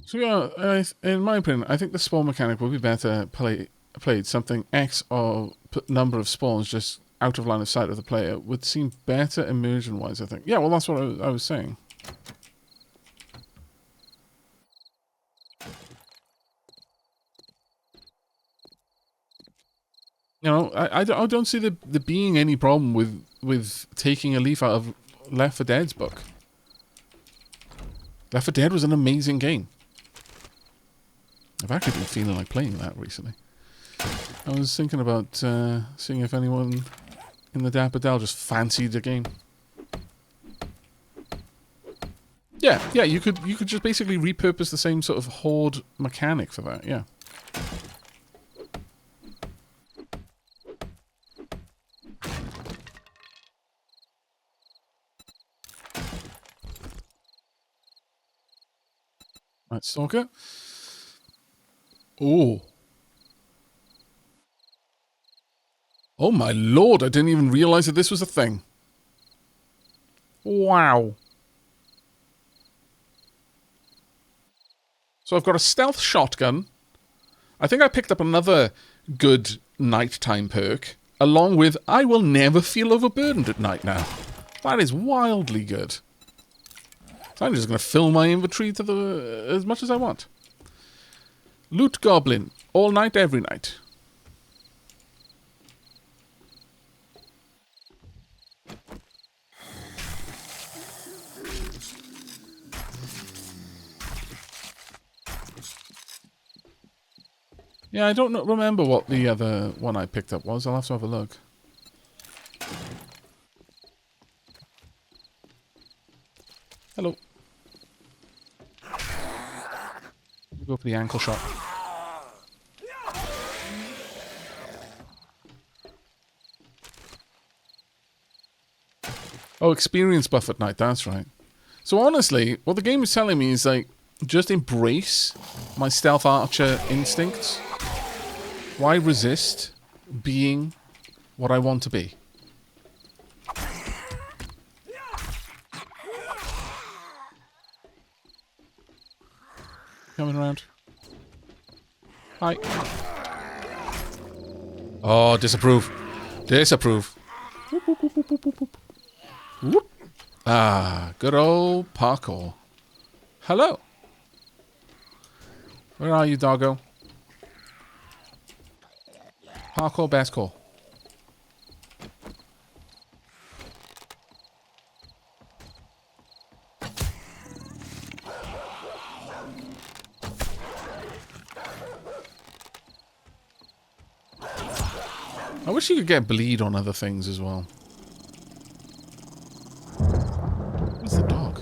So yeah, in my opinion, I think the spawn mechanic would be better played something X or number of spawns just out of line of sight of the player would seem better immersion wise, I think. Yeah, well that's what I was saying. You know, I don't see there being any problem with taking a leaf out of Left 4 Dead's book. Left 4 Dead was an amazing game. I've actually been feeling like playing that recently. I was thinking about seeing if anyone in the Dapper Dell just fancied the game. Yeah, you could just basically repurpose the same sort of horde mechanic for that, yeah. Right, Stalker. Oh. Oh my lord, I didn't even realize that this was a thing. Wow. So I've got a stealth shotgun. I think I picked up another good nighttime perk, along with I will never feel overburdened at night now. That is wildly good. So I'm just going to fill my inventory to as much as I want. Loot Goblin. All night, every night. Yeah, I don't remember what the other one I picked up was. I'll have to have a look. Hello. Go for the ankle shot. Oh, experience buff at night, that's right. So honestly, what the game is telling me is like, just embrace my stealth archer instincts. Why resist being what I want to be? Coming around. Hi. Oh, disapprove. Disapprove. Whoop, whoop, whoop, whoop, whoop, whoop. Whoop. Ah, good old parkour. Hello. Where are you, doggo? Parkour, best call. I wish you could get bleed on other things as well. Where's the dog?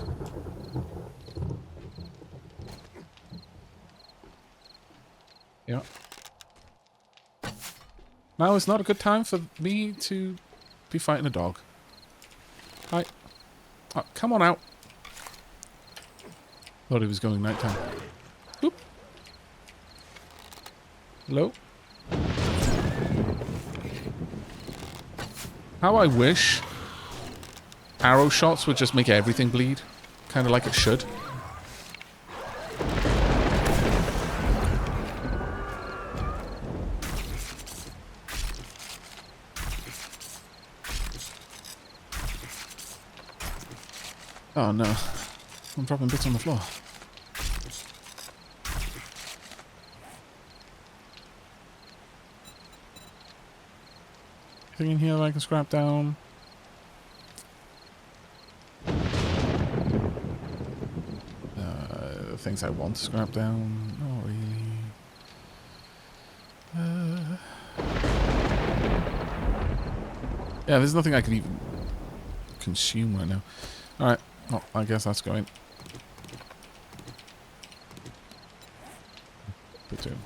Yeah. Now is not a good time for me to be fighting a dog. Hi. Oh, come on out. Thought he was going nighttime. Oop. Hello? How I wish arrow shots would just make everything bleed. Kind of like it should. Oh no. I'm dropping bits on the floor. Anything in here that I can scrap down? Things I want to scrap down? Not really. Yeah, there's nothing I can even consume right now. Alright, well, I guess that's going. Platoon.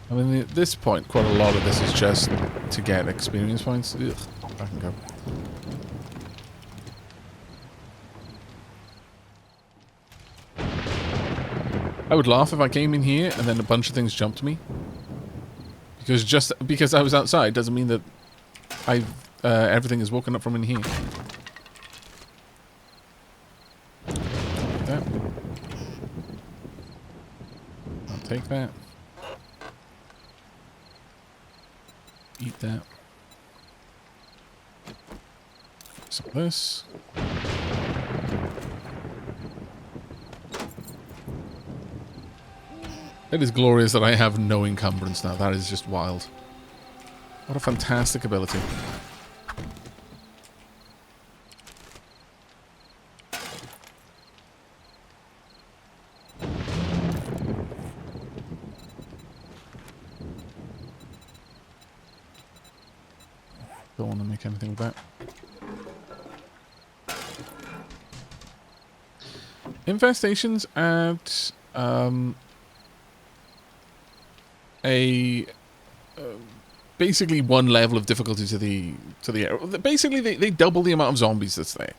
I mean, at this point, quite a lot of this is just to get experience points. Ugh, I can go. I would laugh if I came in here and then a bunch of things jumped me. Because just because I was outside doesn't mean that everything is woken up from in here. That. I'll take that. Eat that. Some of this. It is glorious that I have no encumbrance now. That is just wild. What a fantastic ability. Don't want to make anything with that. Infestations add basically one level of difficulty to the area. Basically, they double the amount of zombies that's there.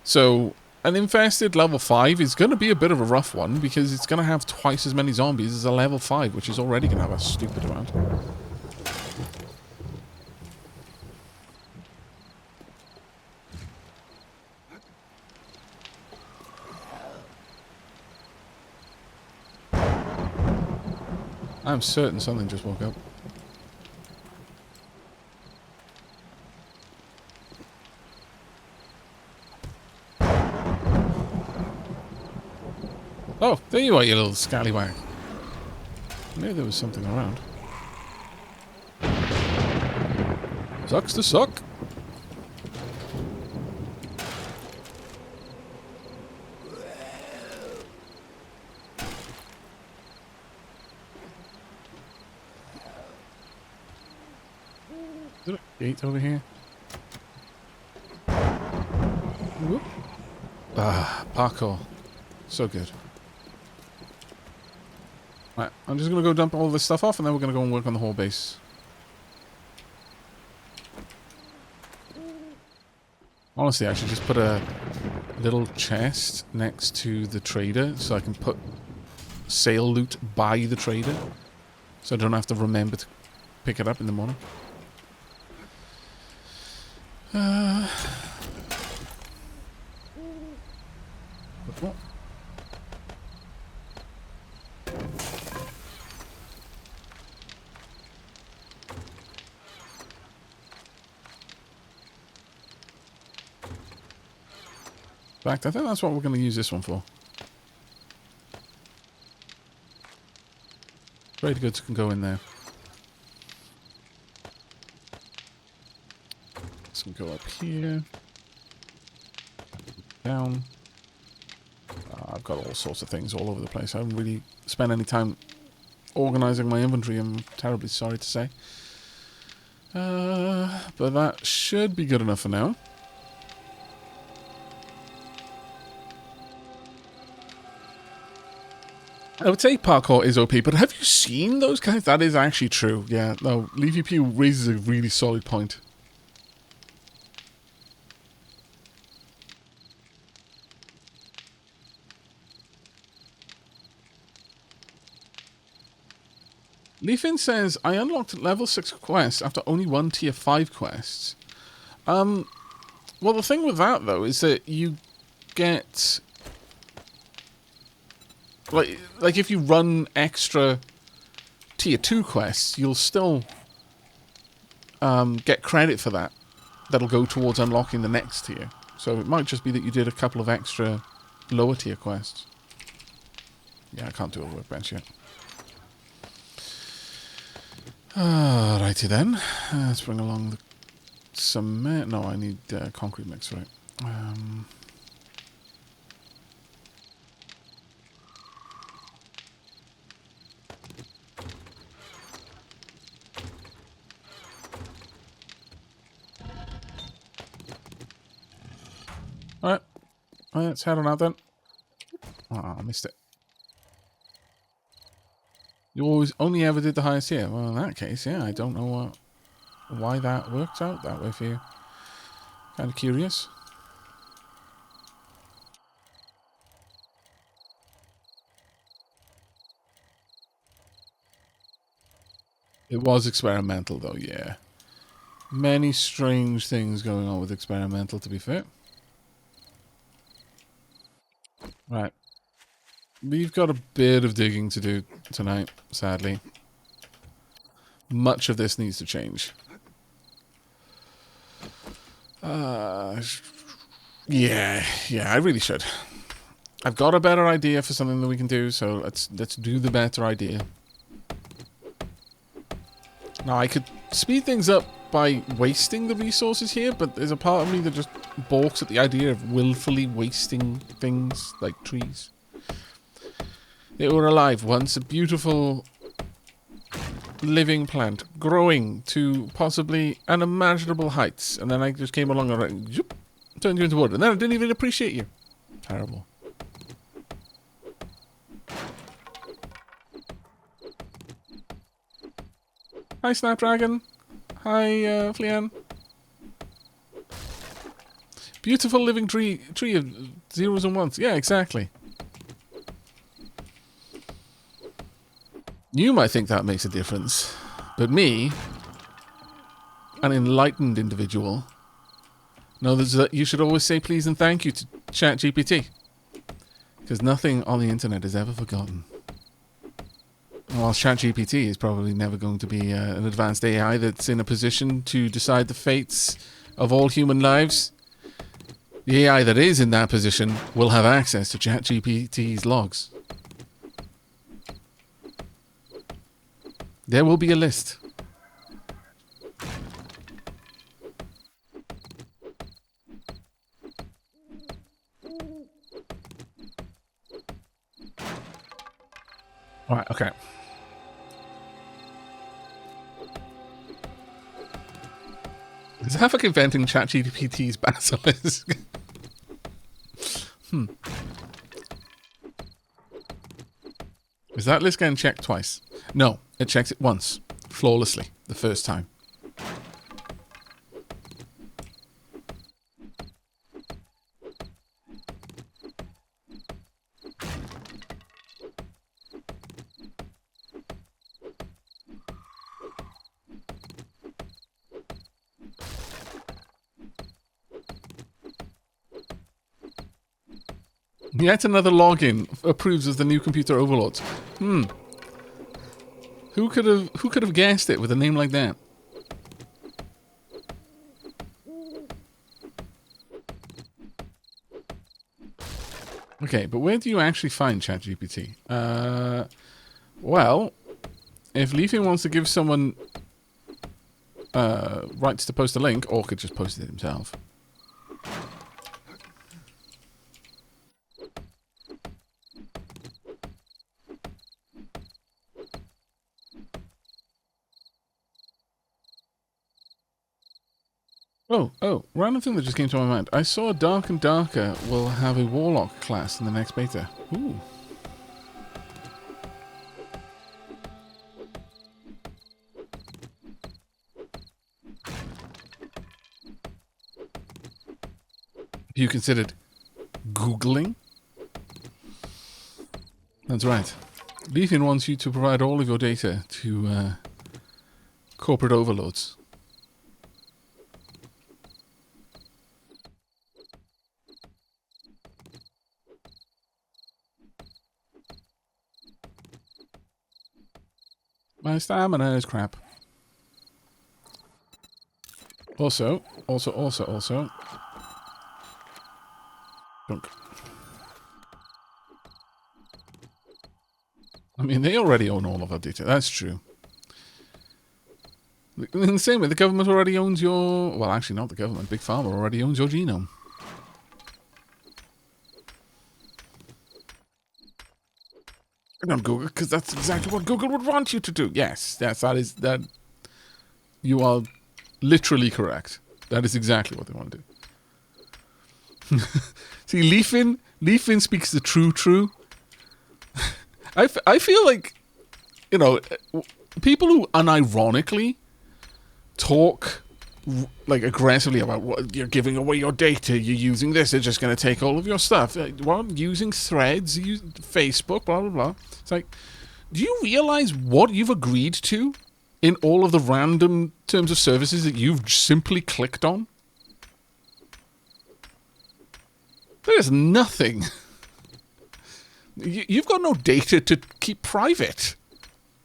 So an infested level 5 is going to be a bit of a rough one because it's going to have twice as many zombies as a level 5, which is already going to have a stupid amount. I'm certain something just woke up. Oh, there you are, you little scallywag. I knew there was something around. Sucks to suck. Is there a gate over here? Whoop. Ah, parkour. So good. Right, I'm just going to go dump all this stuff off and then we're going to go and work on the whole base. Honestly, I should just put a little chest next to the trader so I can put sale loot by the trader. So I don't have to remember to pick it up in the morning. What? In fact, I think that's what we're going to use this one for. Trade goods can go in there. This can go up here. Down. I've got all sorts of things all over the place. I haven't really spent any time organizing my inventory, I'm terribly sorry to say. But that should be good enough for now. I would say parkour is OP, but have you seen those guys? That is actually true. Yeah, no, Leafy Pew raises a really solid point. Leafin says, I unlocked level 6 quests after only one tier 5 quests. Well, the thing with that, though, is that you get... Like if you run extra tier 2 quests, you'll still get credit for that. That'll go towards unlocking the next tier. So it might just be that you did a couple of extra lower tier quests. Yeah, I can't do a workbench yet. Alrighty then. Let's bring along the cement. No, I need concrete mix, right? Alright. Let's head on out then. Oh, I missed it. You always only ever did the highest tier. Well, in that case, yeah, I don't know why that worked out that way for you. Kind of curious. It was experimental, though, yeah. Many strange things going on with experimental, to be fair. Right. We've got a bit of digging to do tonight, sadly. Much of this needs to change. Yeah, I really should. I've got a better idea for something that we can do, so let's do the better idea. Now, I could speed things up by wasting the resources here, but there's a part of me that just balks at the idea of willfully wasting things like trees. They were alive once, a beautiful living plant, growing to possibly unimaginable heights, and then I just came along and zoop, turned you into wood, and then I didn't even appreciate you. Terrible. Hi, Snapdragon. Hi, Flean. Beautiful living tree of zeros and ones. Yeah, exactly. You might think that makes a difference, but me, an enlightened individual, knows that you should always say please and thank you to ChatGPT, because nothing on the internet is ever forgotten. While ChatGPT is probably never going to be an advanced AI that's in a position to decide the fates of all human lives, the AI that is in that position will have access to ChatGPT's logs. There will be a list. Alright, okay. Is Aavak inventing ChatGPT's basilisk? Is that list getting checked twice? No, it checks it once. Flawlessly. The first time. Yet another login approves as the new computer overlords. Who could have guessed it with a name like that? Okay, but where do you actually find ChatGPT? Well, if Leafing wants to give someone rights to post a link, or could just post it himself. Oh, random thing that just came to my mind. I saw Dark and Darker will have a Warlock class in the next beta. Ooh. You considered Googling? That's right. Leafin wants you to provide all of your data to corporate overlords. My stamina is crap. Also. Dunk. I mean, they already own all of our data. That's true. In the same way, the government already owns your... Well, actually, not the government. Big Pharma already owns your genome. Don't Google, because that's exactly what Google would want you to do. Yes, that. You are literally correct. That is exactly what they want to do. See, Leafin speaks the true. I feel like, you know, people who unironically talk like aggressively about what you're giving away your data, you're using this, they're just going to take all of your stuff. What? Using threads, Facebook, blah, blah, blah. It's like, do you realize what you've agreed to in all of the random terms of services that you've simply clicked on? There's nothing. You've got no data to keep private.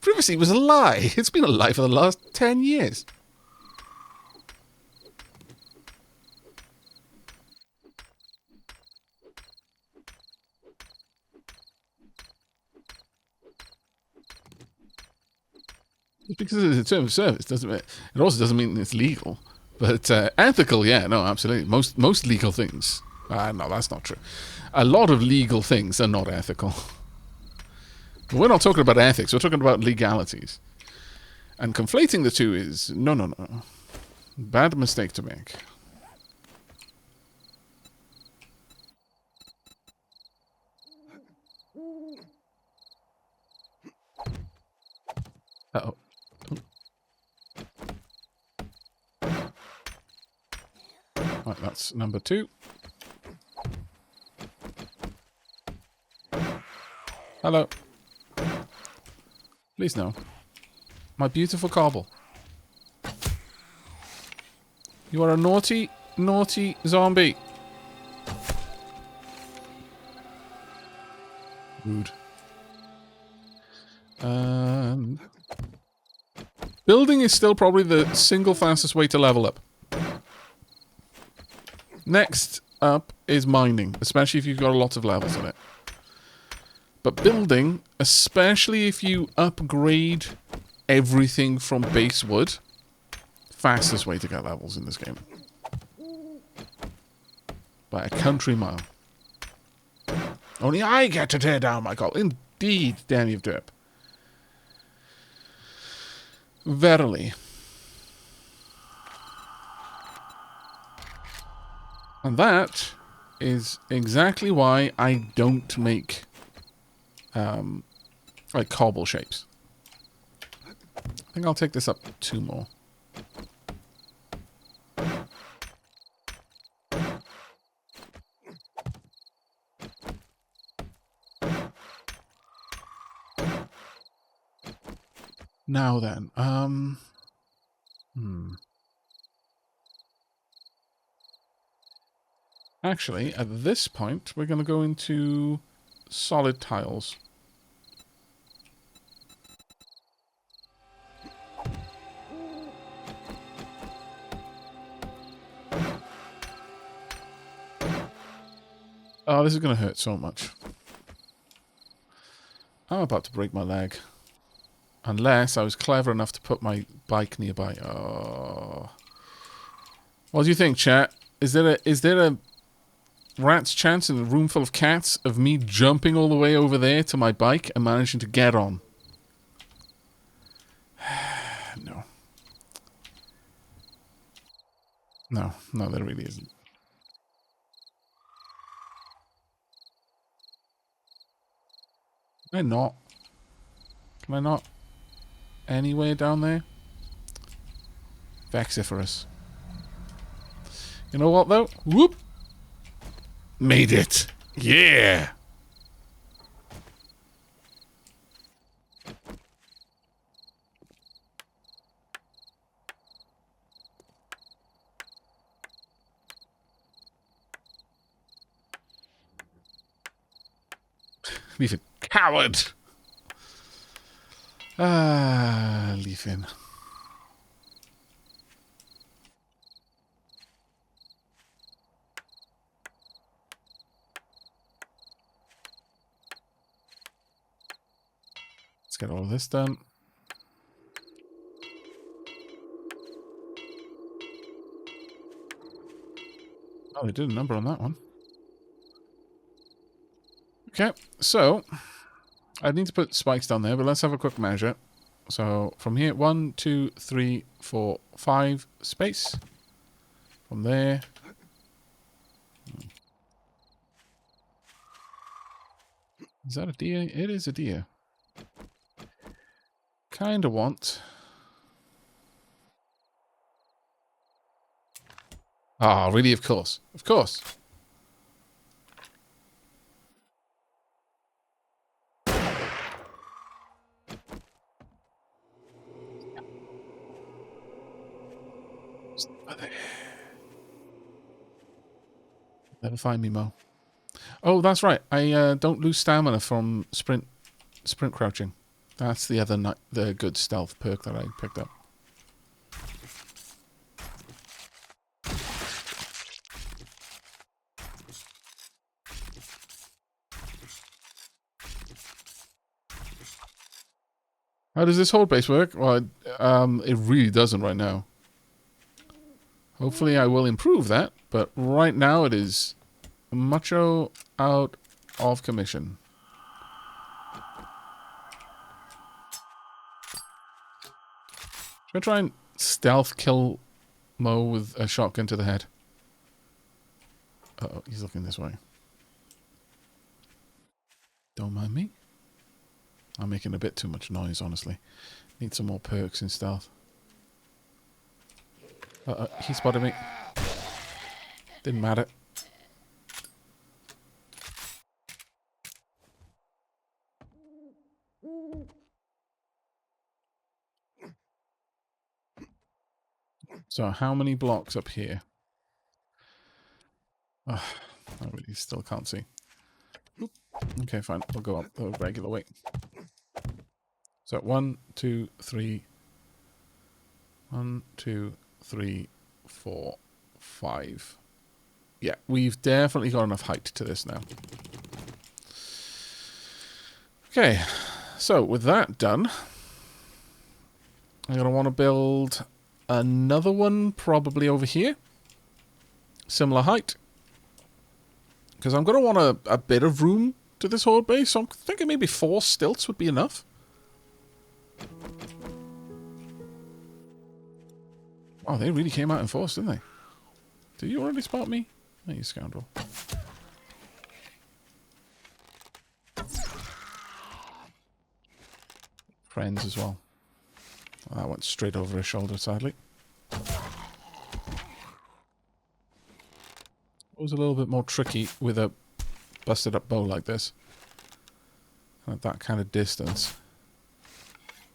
Privacy was a lie. It's been a lie for the last 10 years. Because it's a term of service doesn't it? It also doesn't mean it's legal, but ethical, yeah, no, absolutely. Most legal things, no, that's not true. A lot of legal things are not ethical. But we're not talking about ethics. We're talking about legalities, and conflating the two is no, bad mistake to make. Uh-oh. Right, that's number 2. Hello. Please no. My beautiful cobble. You are a naughty, naughty zombie. Rude. Building is still probably the single fastest way to level up. Next up is mining, especially if you've got a lot of levels in it. But building, especially if you upgrade everything from base wood, fastest way to get levels in this game. By a country mile. Only I get to tear down my cobble. Indeed, Danny of Derp. Verily. And that is exactly why I don't make like cobble shapes. I think I'll take this up 2 more. Now then, Actually, at this point, we're going to go into solid tiles. Oh, this is going to hurt so much. I'm about to break my leg. Unless I was clever enough to put my bike nearby. Oh. What do you think, chat? Is there a rat's chance in a room full of cats of me jumping all the way over there to my bike and managing to get on? No. No, there really isn't. Can I not? Can I not? Anywhere down there? Vexiferous. You know what, though? Whoop! Made it! Yeah! Leave it. Coward! Ah, leave him. Let's get all of this done. Oh, they did a number on that one. Okay, so I need to put spikes down there, but let's have a quick measure. So from here, 1, 2, 3, 4, 5 space. From there. Is that a deer? It is a deer. Kinda want. Ah, really? Of course. Of course. Never find me, Mo. Oh, that's right. I don't lose stamina from sprint crouching. That's the other the good stealth perk that I picked up. How does this hold base work? Well, it really doesn't right now. Hopefully I will improve that, but right now it is mucho out of commission. Should I try and stealth kill Mo with a shotgun to the head? Uh-oh, he's looking this way. Don't mind me. I'm making a bit too much noise, honestly. Need some more perks in stealth. He spotted me. Didn't matter. So, how many blocks up here? Oh, I really still can't see. Okay, fine. We'll go up the regular way. So, 1, 2, 3. 1, 2, 3, 4, 5. Yeah, we've definitely got enough height to this now. Okay, so with that done, I'm going to want to build another one probably over here. Similar height. Because I'm going to want a bit of room to this horde base, so I'm thinking maybe 4 stilts would be enough. Oh, they really came out in force, didn't they? Did you already spot me? Oh, you scoundrel. Friends as well. Well, that went straight over his shoulder, sadly. It was a little bit more tricky with a busted up bow like this. At that kind of distance.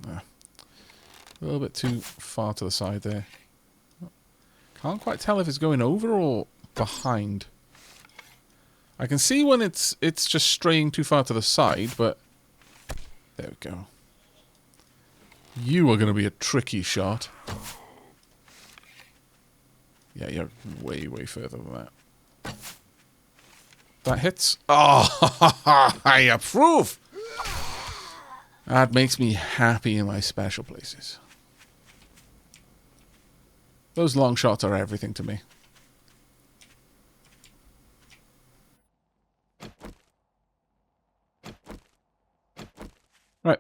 Yeah. A little bit too far to the side there. Can't quite tell if it's going over or behind. I can see when it's just straying too far to the side, but there we go. You are going to be a tricky shot. Yeah, you're way, way further than that. That hits. Oh, I approve! That makes me happy in my special places. Those long shots are everything to me. Right.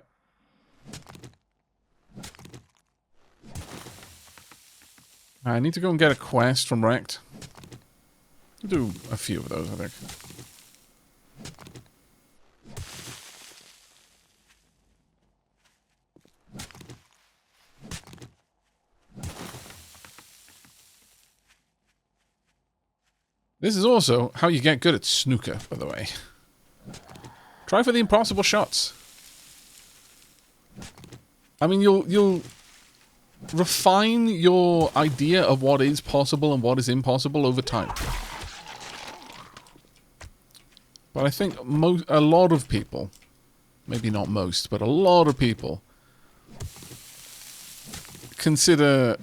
I need to go and get a quest from Rect. I'll do a few of those, I think. This is also how you get good at snooker, by the way. Try for the impossible shots. I mean, you'll refine your idea of what is possible and what is impossible over time. But I think a lot of people, maybe not most, but a lot of people consider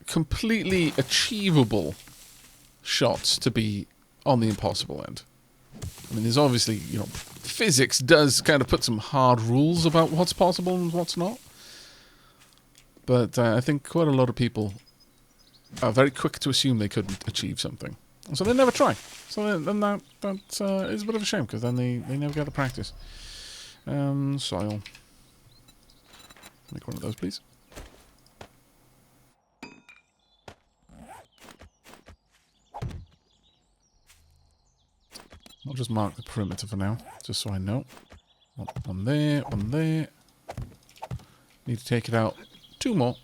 completely achievable shots to be on the impossible end. I mean, there's obviously, you know, physics does kind of put some hard rules about what's possible and what's not. But I think quite a lot of people are very quick to assume they couldn't achieve something. So they never try. So then that is a bit of a shame, because then they never get the practice. Soil. Make one of those, please. I'll just mark the perimeter for now, just so I know. One there, one there. Need to take it out. 2 more.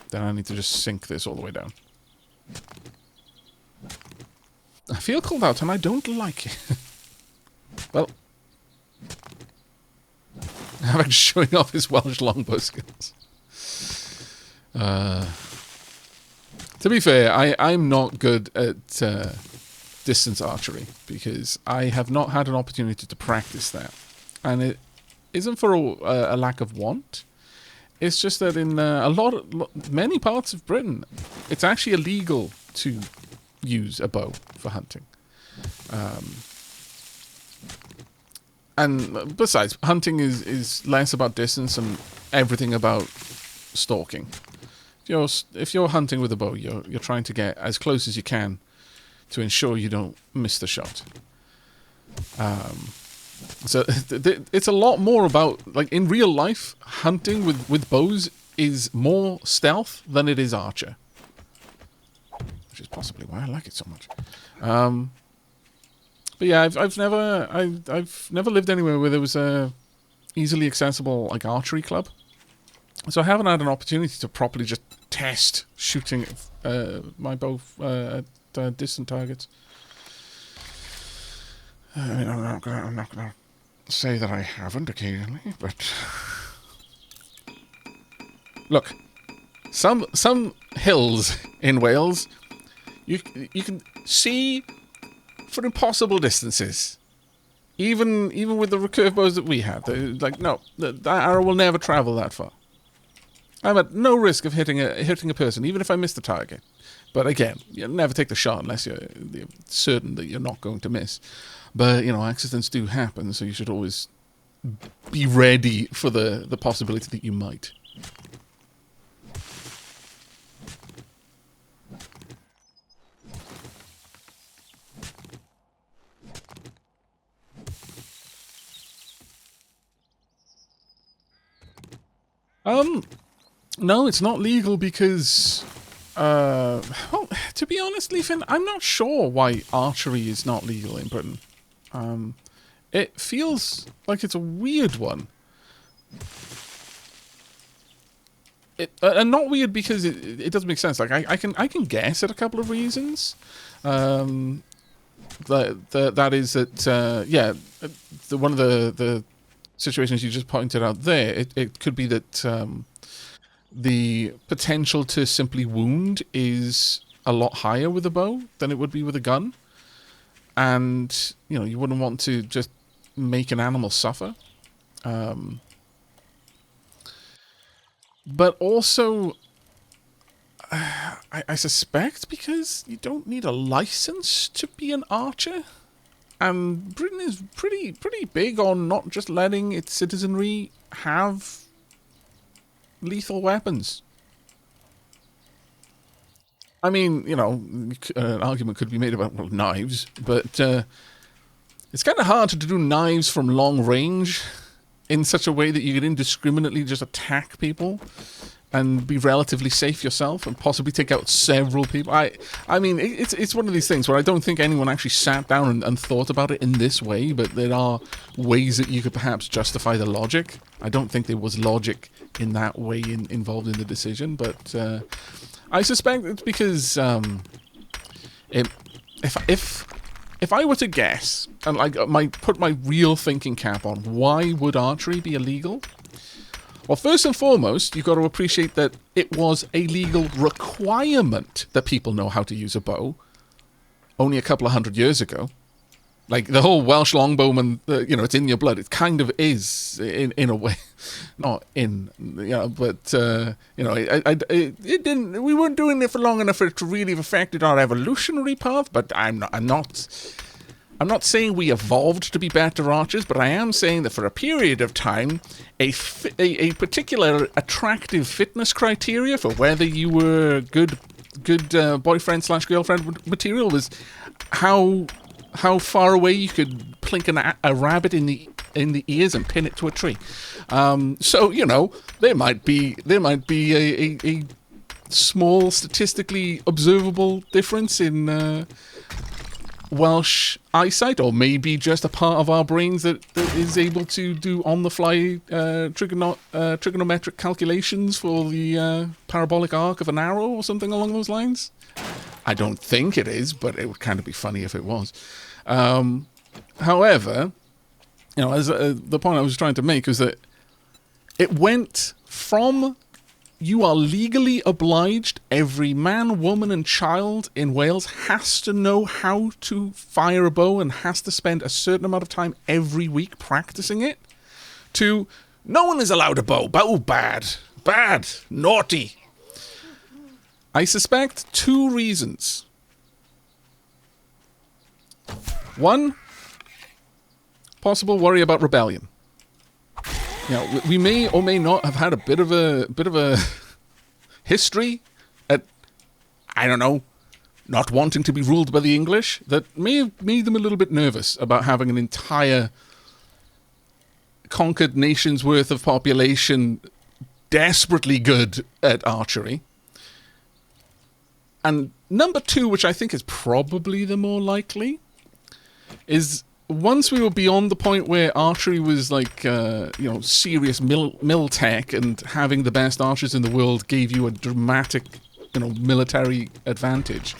Then I need to just sink this all the way down. I feel called out and I don't like it. Well, Aavak showing off his Welsh longbow skills. To be fair, I'm not good at distance archery because I have not had an opportunity to practice that. And it isn't for a lack of want. It's just that in many parts of Britain, it's actually illegal to use a bow for hunting. And besides, hunting is less about distance and everything about stalking. If you're hunting with a bow, you're trying to get as close as you can to ensure you don't miss the shot. So it's a lot more about, like, in real life, hunting with bows is more stealth than it is archer, which is possibly why I like it so much. But yeah, I've never lived anywhere where there was a easily accessible like archery club, so I haven't had an opportunity to properly just test shooting my bow at distant targets. I mean, I'm not gonna say that I haven't occasionally, but look, some hills in Wales, you can see for impossible distances, even with the recurve bows that we have. Like, no, that arrow will never travel that far. I'm at no risk of hitting a person, even if I miss the target. But again, you never take the shot unless you're certain that you're not going to miss. But, accidents do happen, so you should always be ready for the possibility that you might. No, it's not legal because, well, to be honest, Leafin, I'm not sure why archery is not legal in Britain. It feels like it's a weird one. And not weird because it doesn't make sense. Like, I can guess at a couple of reasons. That is that, yeah, one of the situations you just pointed out there, it could be that the potential to simply wound is a lot higher with a bow than it would be with a gun. And, you wouldn't want to just make an animal suffer. But also, I suspect because you don't need a license to be an archer. And Britain is pretty big on not just letting its citizenry have lethal weapons. I mean, an argument could be made about knives, but it's kind of hard to do knives from long range in such a way that you can indiscriminately just attack people and be relatively safe yourself and possibly take out several people. I mean, it's one of these things where I don't think anyone actually sat down and thought about it in this way, but there are ways that you could perhaps justify the logic. I don't think there was logic in that way involved in the decision, but I suspect it's because if I were to guess and put my real thinking cap on, why would archery be illegal? Well, first and foremost, you've got to appreciate that it was a legal requirement that people know how to use a bow only a couple of 100 years ago. Like, the whole Welsh longbowman, it's in your blood. It kind of is, in a way. Not in, but, it didn't, we weren't doing it for long enough for it to really have affected our evolutionary path, but I'm not saying we evolved to be better archers, but I am saying that for a period of time, a particular attractive fitness criteria for whether you were good boyfriend/girlfriend material was how far away you could plink a rabbit in the ears and pin it to a tree. So there might be a small statistically observable difference in Welsh eyesight, or maybe just a part of our brains that is able to do on-the-fly trigonometric calculations for the parabolic arc of an arrow or something along those lines. I don't think it is, but it would kind of be funny if it was. However, as the point I was trying to make is that it went from you are legally obliged, every man, woman, and child in Wales has to know how to fire a bow and has to spend a certain amount of time every week practicing it, to no one is allowed a bow. Bow bad. Bad. Naughty. I suspect 2 reasons. One, possible worry about rebellion. You know, we may or may not have had a bit of a history at, I don't know, not wanting to be ruled by the English that may have made them a little bit nervous about having an entire conquered nation's worth of population desperately good at archery. And number 2, which I think is probably the more likely, is once we were beyond the point where archery was like, serious mil tech, and having the best archers in the world gave you a dramatic, military advantage.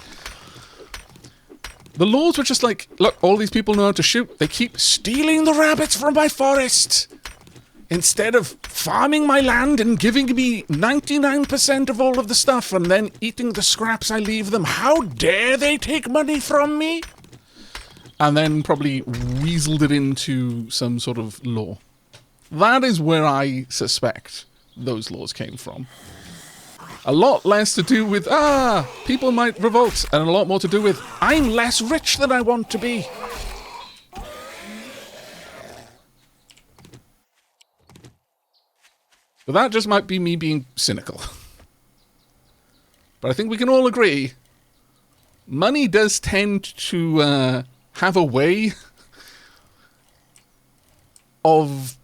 The lords were just like, look, all these people know how to shoot. They keep stealing the rabbits from my forest. Instead of farming my land and giving me 99% of all of the stuff and then eating the scraps I leave them, how dare they take money from me? And then probably weaseled it into some sort of law. That is where I suspect those laws came from. A lot less to do with, people might revolt, and a lot more to do with, I'm less rich than I want to be. But that just might be me being cynical. But I think we can all agree, money does tend to have a way of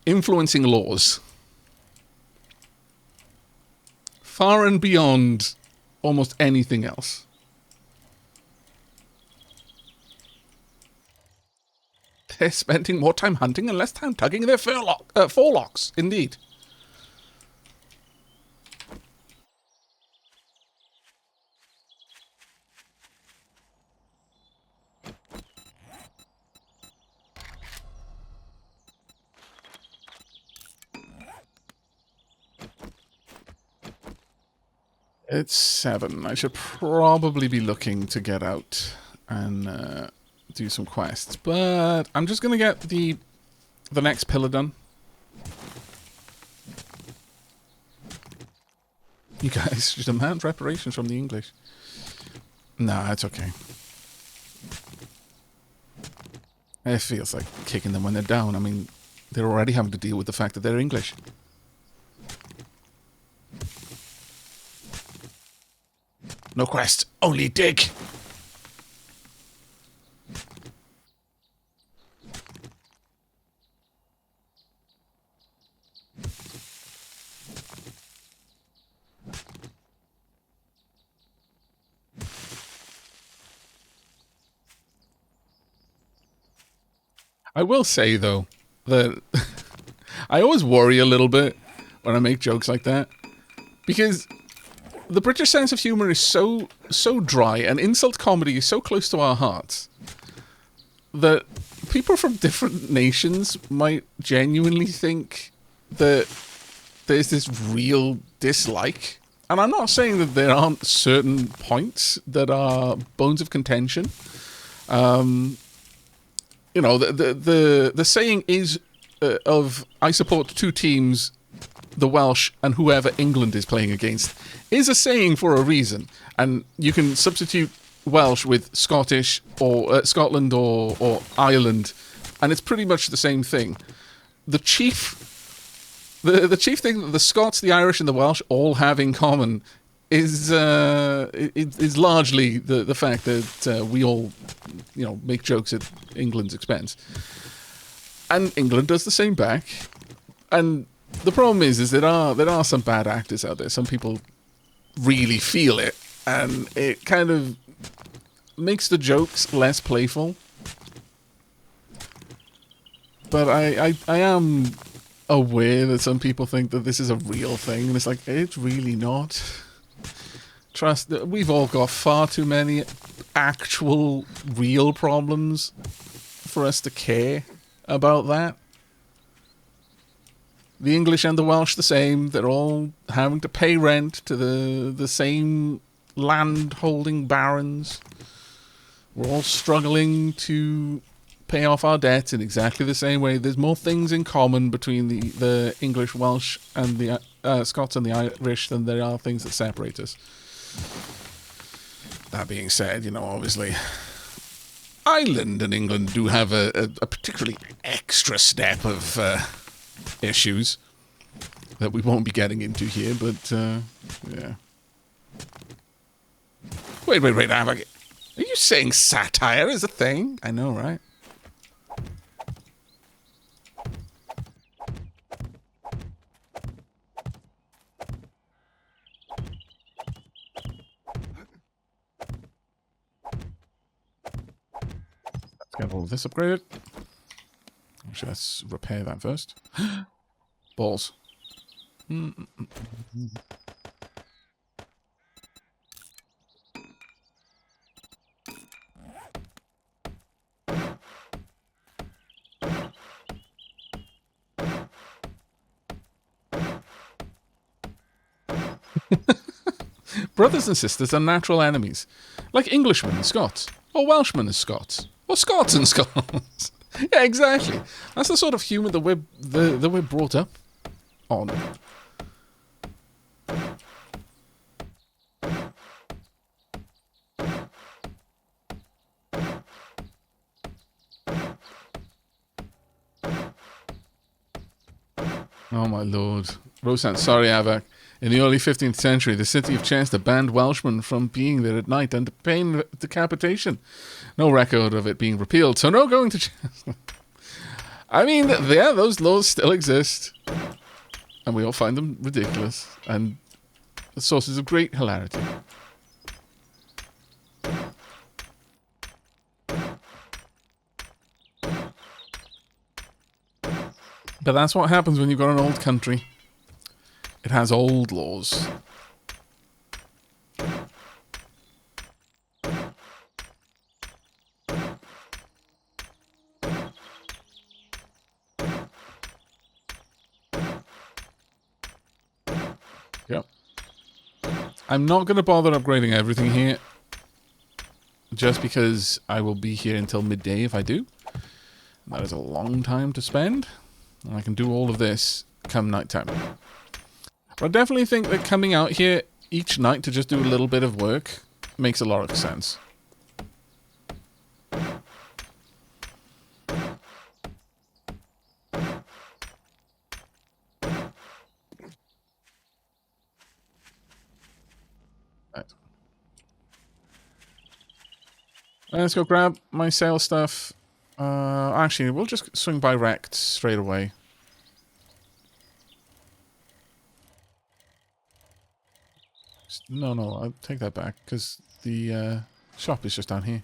influencing laws far and beyond almost anything else. They're spending more time hunting and less time tugging their forelocks, indeed. It's 7. I should probably be looking to get out and do some quests, but I'm just going to get the next pillar done. You guys should demand reparations from the English. Nah, it's okay. It feels like kicking them when they're down. I mean, they're already having to deal with the fact that they're English. No quest, only dig. I will say, though, that I always worry a little bit when I make jokes like that, because the British sense of humor is so dry, and insult comedy is so close to our hearts, that people from different nations might genuinely think that there's this real dislike. And I'm not saying that there aren't certain points that are bones of contention. You know, the saying is of I support 2 teams, the Welsh and whoever England is playing against, is a saying for a reason. And you can substitute Welsh with Scottish or Scotland or Ireland, and it's pretty much the same thing. The chief thing that the Scots, the Irish, and the Welsh all have in common is largely the fact that we all, make jokes at England's expense, and England does the same back. And the problem is there are some bad actors out there. Some people really feel it, and it kind of makes the jokes less playful. But I am aware that some people think that this is a real thing, and it's like, it's really not. Trust, we've all got far too many actual real problems for us to care about that. The English and the Welsh the same. They're all having to pay rent to the same land-holding barons. We're all struggling to pay off our debts in exactly the same way. There's more things in common between the English, Welsh, and the Scots and the Irish than there are things that separate us. That being said, you know, obviously, Ireland and England do have a particularly extra step of issues that we won't be getting into here, but yeah. Wait, Aavak. Are you saying satire is a thing? I know, right? Let's get all of this upgraded. Actually, let's repair that first. Balls. Brothers and sisters are natural enemies, like Englishmen and Scots, or Welshmen and Scots, or Scots and Scots. Yeah, exactly. That's the sort of humour that we're brought up on. Oh my lord. Roseanne, sorry Aavak. In the early 15th century, the city of Chester banned Welshmen from being there at night under pain of decapitation. No record of it being repealed, so no going to Chester. I mean, yeah, those laws still exist. And we all find them ridiculous. And sources of great hilarity. But that's what happens when you've got an old country. It has old laws. Yep. I'm not going to bother upgrading everything here. Just because I will be here until midday if I do. That is a long time to spend. And I can do all of this come nighttime. But I definitely think that coming out here each night to just do a little bit of work makes a lot of sense. Right. Let's go grab my sale stuff. Actually, we'll just swing by Rect straight away. No, I'll take that back, because the shop is just down here.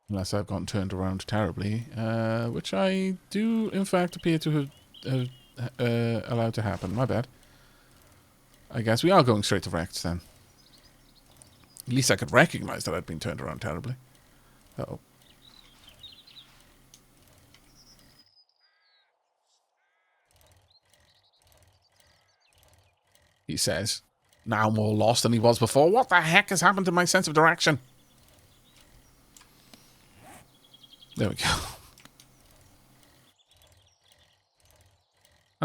Unless I've gotten turned around terribly, which I do, in fact, appear to have allowed to happen. My bad. I guess we are going straight to Rect, then. At least I could recognize that I'd been turned around terribly. Uh-oh. He says, now more lost than he was before. What the heck has happened to my sense of direction? There we go.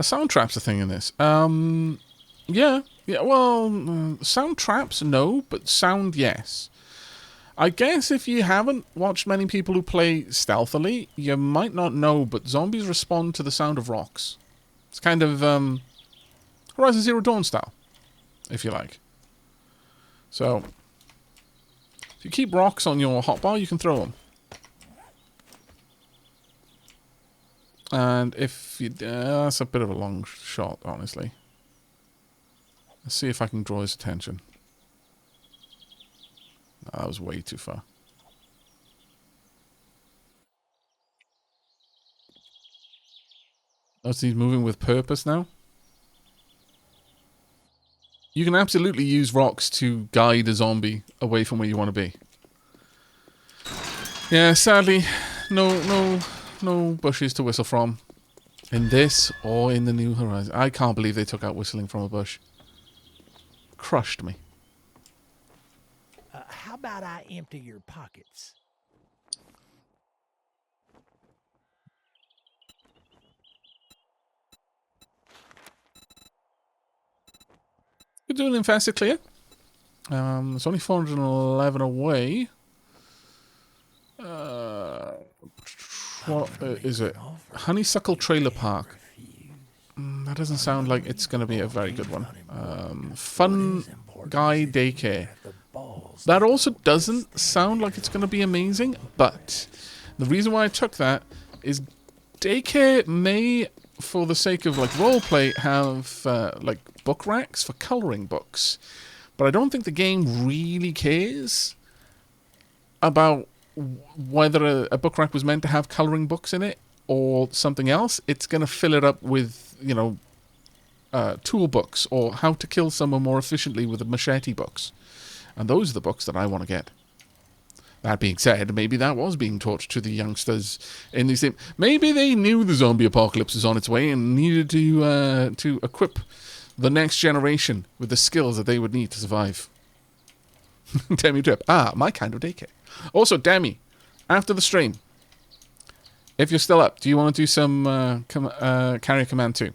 Sound traps a thing in this. Yeah, well, sound traps, no, but sound, yes. I guess if you haven't watched many people who play stealthily, you might not know, but zombies respond to the sound of rocks. It's kind of, Horizon Zero Dawn style, if you like. So, if you keep rocks on your hotbar, you can throw them. And if you... that's a bit of a long shot, honestly. Let's see if I can draw his attention. No, that was way too far. Oh, so he's moving with purpose now? You can absolutely use rocks to guide a zombie away from where you want to be. Yeah, sadly, no no bushes to whistle from. In this or in the New Horizon. I can't believe they took out whistling from a bush. Crushed me. How about I empty your pockets? We're doing infested clear. It's only 411 away. What is it? Honeysuckle Trailer Park. That doesn't sound like it's going to be a very good one. Fun Guy Daycare. That also doesn't sound like it's going to be amazing, but the reason why I took that is daycare may, for the sake of like roleplay, have like book racks for colouring books. But I don't think the game really cares about whether a book rack was meant to have colouring books in it or something else. It's going to fill it up with, you know, tool books or how to kill someone more efficiently with a machete books. And those are the books that I want to get. That being said, maybe that was being taught to the youngsters in these things. Maybe they knew the zombie apocalypse was on its way and needed to equip the next generation with the skills that they would need to survive. Demi Trip. My kind of daycare. Also, Demi, after the stream, if you're still up, do you want to do some Carrier Command 2?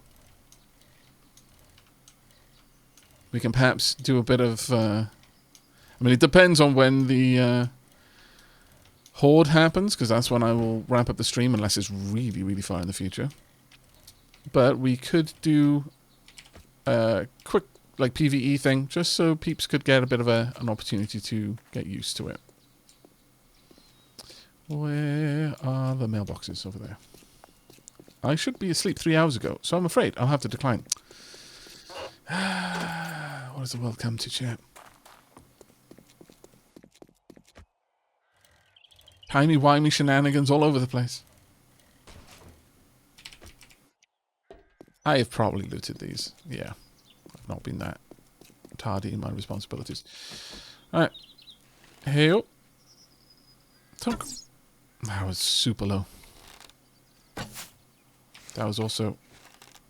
We can perhaps do a bit of... I mean, it depends on when the Horde happens, because that's when I will wrap up the stream, unless it's really, really far in the future. But we could do a quick, like, PvE thing, just so peeps could get a bit of an opportunity to get used to it. Where are the mailboxes over there? I should be asleep 3 hours ago, so I'm afraid I'll have to decline. What does the world come to, chat? Timey-wimey shenanigans all over the place. I have probably looted these. Yeah. I've not been that tardy in my responsibilities. Alright. Hey-o. Tunk. That was super low. That was also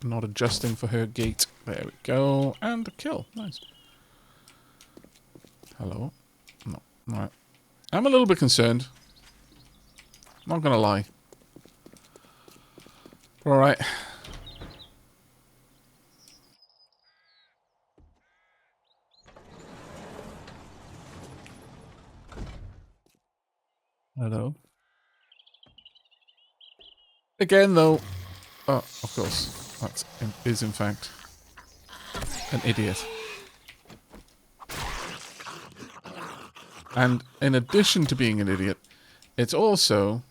not adjusting for her gait. There we go. And a kill. Nice. Hello. No. Alright. I'm a little bit concerned. Not gonna lie. Alright. Hello. Again, though. Oh, of course. That is, in fact, an idiot. And in addition to being an idiot, it's also...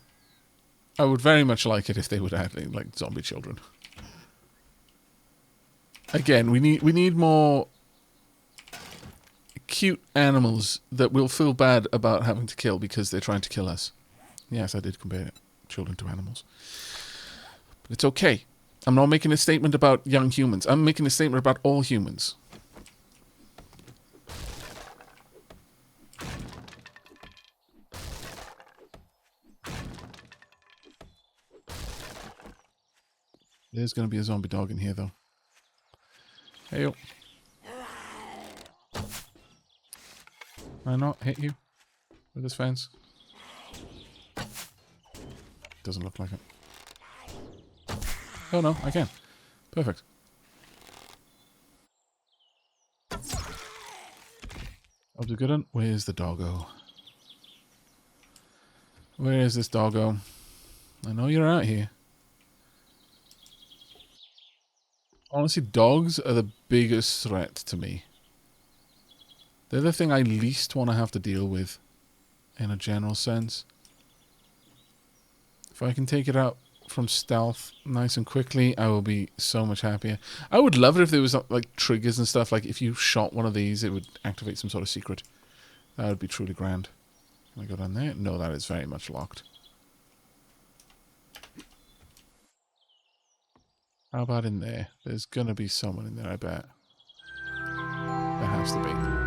I would very much like it if they would add, like, zombie children. Again, we need more cute animals that we'll feel bad about having to kill because they're trying to kill us. Yes, I did compare children to animals. But it's okay. I'm not making a statement about young humans. I'm making a statement about all humans. There's going to be a zombie dog in here, though. Hey-o. Can I not hit you with this fence? Doesn't look like it. Oh no, I can. Perfect. Up to good one. Where's the doggo? Where is this doggo? I know you're out here. Honestly, dogs are the biggest threat to me. They're the thing I least want to have to deal with, in a general sense. If I can take it out from stealth nice and quickly, I will be so much happier. I would love it if there was like triggers and stuff, like if you shot one of these, it would activate some sort of secret. That would be truly grand. Can I go down there? No, that is very much locked. How about in there? There's gonna be someone in there, I bet. There has to be.